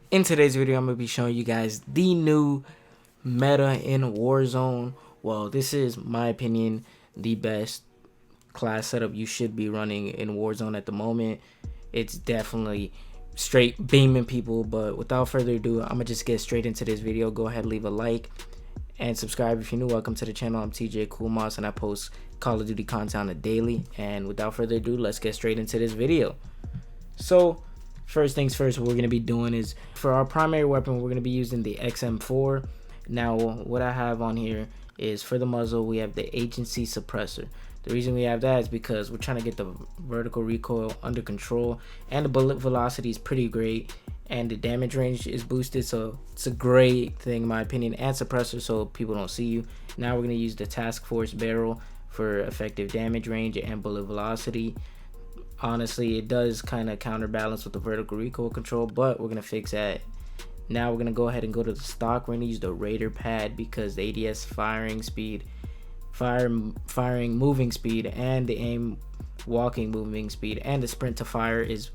In today's video, I'm going to be showing you guys the new meta in Warzone. Well, this is, my opinion, the best class setup you should be running in Warzone at the moment. It's definitely straight beaming people, but without further ado, I'm going to just get straight into this video. Go ahead, leave a like and subscribe if you're new. Welcome to the channel. I'm Tjcoolmoss and I post Call of Duty content on a daily. And without further ado, let's get straight into this video. So, first things first, what we're going to be doing is, for our primary weapon, we're going to be using the XM4. Now, what I have on here is, for the muzzle, we have the agency suppressor. The reason we have that is because we're trying to get the vertical recoil under control, and the bullet velocity is pretty great, and the damage range is boosted, so it's a great thing in my opinion, and suppressor so people don't see you. Now we're going to use the task force barrel for effective damage range and bullet velocity. Honestly, it does kind of counterbalance with the vertical recoil control, but we're going to fix that. Now we're going to go ahead and go to the stock. We're going to use the Raider pad because the ADS firing speed, firing moving speed, and the aim walking moving speed, and the sprint to fire is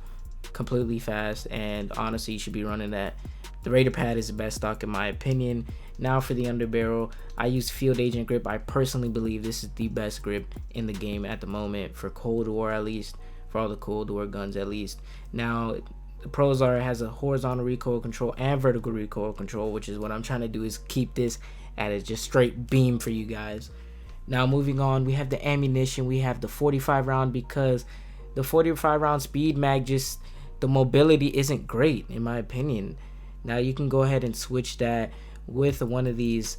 completely fast, and honestly you should be running that. The Raider pad is the best stock in my opinion. Now for the underbarrel, I use Field Agent grip. I personally believe this is the best grip in the game at the moment, for Cold War at least. For all the Cold War guns at least. Now the pros are it has a horizontal recoil control and vertical recoil control, which is what I'm trying to do, is keep this at a just straight beam for you guys. Now moving on, we have the ammunition. We have the 45 round because the 45 round speed mag, just the mobility isn't great in my opinion. Now you can go ahead and switch that with one of these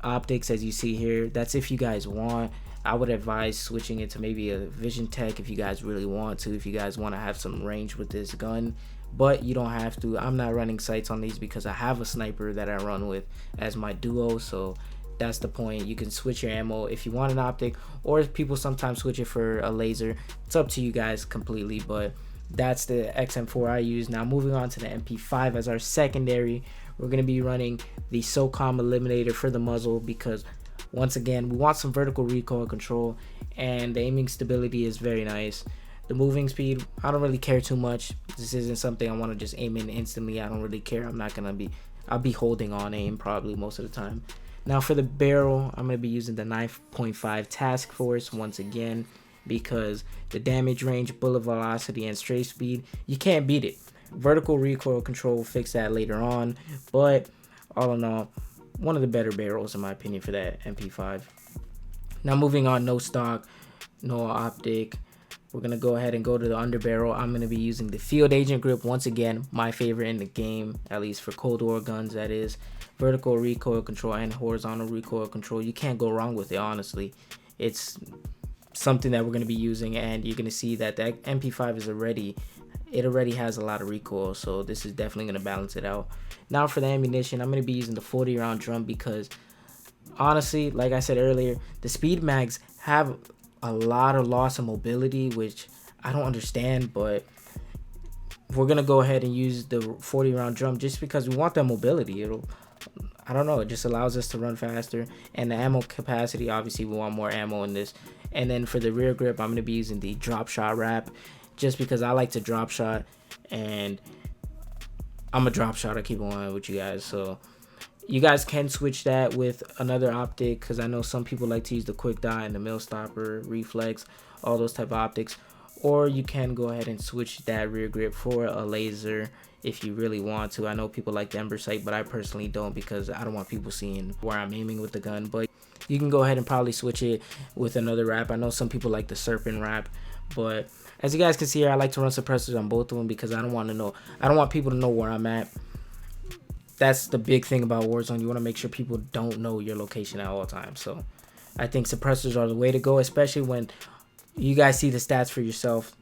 optics as you see here. That's if you guys want. I would advise switching it to maybe a Vision Tech if you guys really want to, if you guys want to have some range with this gun, but you don't have to. I'm not running sights on these because I have a sniper that I run with as my duo, so that's the point. You can switch your ammo if you want an optic, or if people sometimes switch it for a laser. It's up to you guys completely, but that's the XM4 I use. Now moving on to the MP5 as our secondary, we're going to be running the SOCOM Eliminator for the muzzle because once again, we want some vertical recoil control, and the aiming stability is very nice. The moving speed, I don't really care too much. This isn't something I want to just aim in instantly. I don't really care. I'll be holding on aim probably most of the time. Now for the barrel, I'm going to be using the 9.5 task force once again because the damage range, bullet velocity, and strafe speed, you can't beat it. Vertical recoil control will fix that later on, but all in all, one of the better barrels in my opinion for that MP5. Now moving on, no stock, no optic. We're going to go ahead and go to the underbarrel. I'm going to be using the Field Agent grip once again, my favorite in the game, at least for Cold War guns that is. Vertical recoil control and horizontal recoil control, you can't go wrong with it honestly. It's something that we're going to be using, and you're going to see that the MP5 is already has a lot of recoil, so this is definitely going to balance it out. Now for the ammunition, I'm going to be using the 40 round drum because honestly, like I said earlier, the speed mags have a lot of loss of mobility, which I don't understand, but we're going to go ahead and use the 40 round drum just because we want that mobility. I don't know, it just allows us to run faster, and the ammo capacity, obviously we want more ammo in this. And then for the rear grip, I'm going to be using the drop shot wrap just because I like to drop shot, and I'm a drop shot. I keep going with you guys, so you guys can switch that with another optic because I know some people like to use the quick dot and the mill stopper, reflex, all those type of optics. Or you can go ahead and switch that rear grip for a laser if you really want to. I know people like the Ember sight, but I personally don't because I don't want people seeing where I'm aiming with the gun. But you can go ahead and probably switch it with another wrap. I know some people like the serpent wrap, but as you guys can see here, I like to run suppressors on both of them because I don't want people to know where I'm at. That's the big thing about Warzone. You want to make sure people don't know your location at all times. So I think suppressors are the way to go, especially when you guys see the stats for yourself.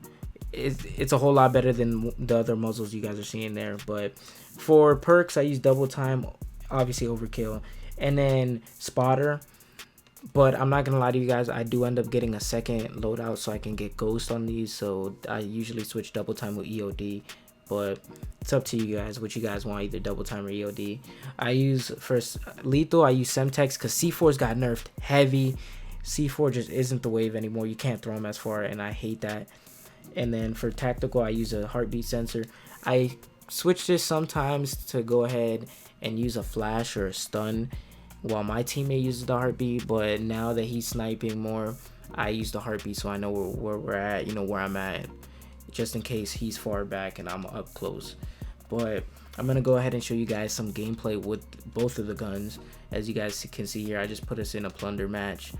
It's a whole lot better than the other muzzles you guys are seeing there. But for perks, I use double time, obviously overkill, and then spotter. But I'm not gonna lie to you guys, I do end up getting a second loadout so I can get ghost on these, so I usually switch double time with EOD. But it's up to you guys what you guys want, either double time or EOD. I use first lethal, I use Semtex because C4's got nerfed heavy. C4 just isn't the wave anymore. You can't throw them as far, and I hate that. And then for tactical, I use a heartbeat sensor. I switch this sometimes to go ahead and use a flash or a stun while my teammate uses the heartbeat, but now that he's sniping more, I use the heartbeat so I know where we're at, where I'm at, just in case he's far back and I'm up close. But I'm gonna go ahead and show you guys some gameplay with both of the guns. As you guys can see here, I just put us in a plunder match,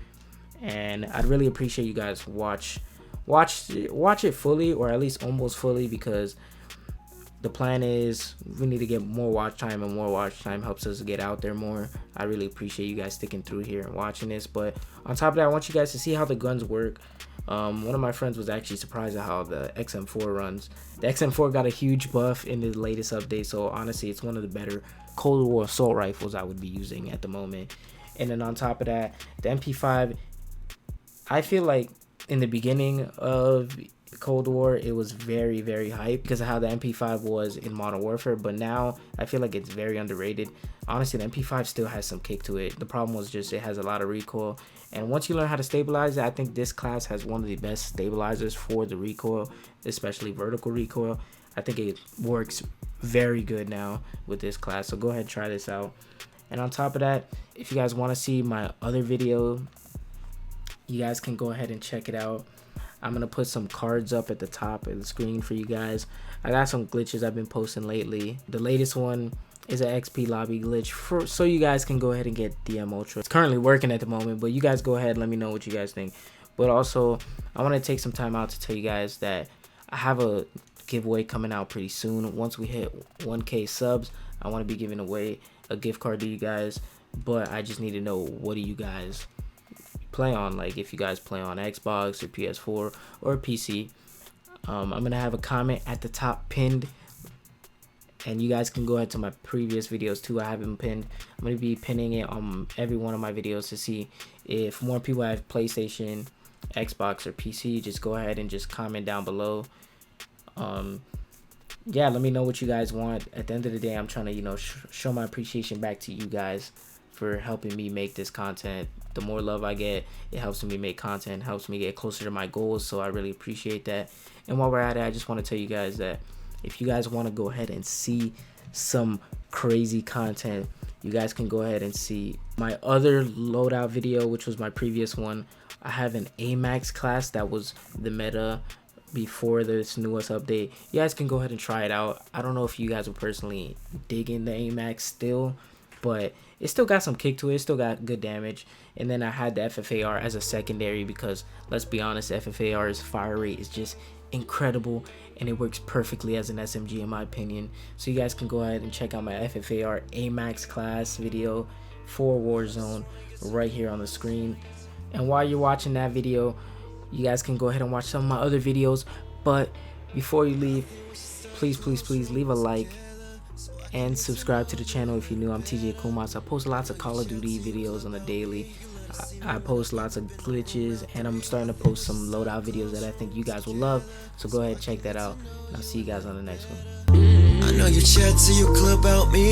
and I'd really appreciate you guys watch it fully, or at least almost fully, because the plan is we need to get more watch time, and more watch time helps us get out there more. I really appreciate you guys sticking through here and watching this. But on top of that, I want you guys to see how the guns work. One of my friends was actually surprised at how the XM4 runs. The XM4 got a huge buff in the latest update, so honestly it's one of the better Cold War assault rifles I would be using at the moment. And then on top of that, the MP5, I feel like in the beginning of Cold War it was very hype because of how the MP5 was in Modern Warfare, but now I feel like it's very underrated. Honestly, the MP5 still has some kick to it. The problem was just it has a lot of recoil, and once you learn how to stabilize it, I think this class has one of the best stabilizers for the recoil, especially vertical recoil. I think it works very good now with this class, so go ahead and try this out. And on top of that, if you guys want to see my other video, you guys can go ahead and check it out. I'm gonna put some cards up at the top of the screen for you guys. I got some glitches I've been posting lately. The latest one is an XP lobby glitch so you guys can go ahead and get DM Ultra. It's currently working at the moment, but you guys go ahead and let me know what you guys think. But also, I want to take some time out to tell you guys that I have a giveaway coming out pretty soon. Once we hit 1K subs, I want to be giving away a gift card to you guys, but I just need to know, what do you guys play on? Like, if you guys play on Xbox or PS4 or PC. I'm gonna have a comment at the top pinned, and you guys can go ahead to my previous videos too. I have them pinned. I'm gonna be pinning it on every one of my videos to see if more people have PlayStation, Xbox, or PC. Just go ahead and just comment down below. Yeah, let me know what you guys want. At the end of the day, I'm trying to show my appreciation back to you guys for helping me make this content. The more love I get, it helps me make content, helps me get closer to my goals, so I really appreciate that. And while we're at it, I just want to tell you guys that if you guys want to go ahead and see some crazy content, you guys can go ahead and see my other loadout video, which was my previous one. I have an AMAX class that was the meta before this newest update. You guys can go ahead and try it out. I don't know if you guys are personally digging the AMAX still, but it still got some kick to it. It still got good damage. And then I had the FFAR as a secondary because, let's be honest, FFAR's fire rate is just incredible, and it works perfectly as an SMG in my opinion. So you guys can go ahead and check out my FFAR AMAX class video for Warzone right here on the screen. And while you're watching that video, you guys can go ahead and watch some of my other videos. But before you leave, please leave a like and subscribe to the channel if you're new. I'm Tjcoolmoss. I post lots of Call of Duty videos on a daily. I post lots of glitches, and I'm starting to post some loadout videos that I think you guys will love. So go ahead and check that out, and I'll see you guys on the next one. I know you chat to your club about me.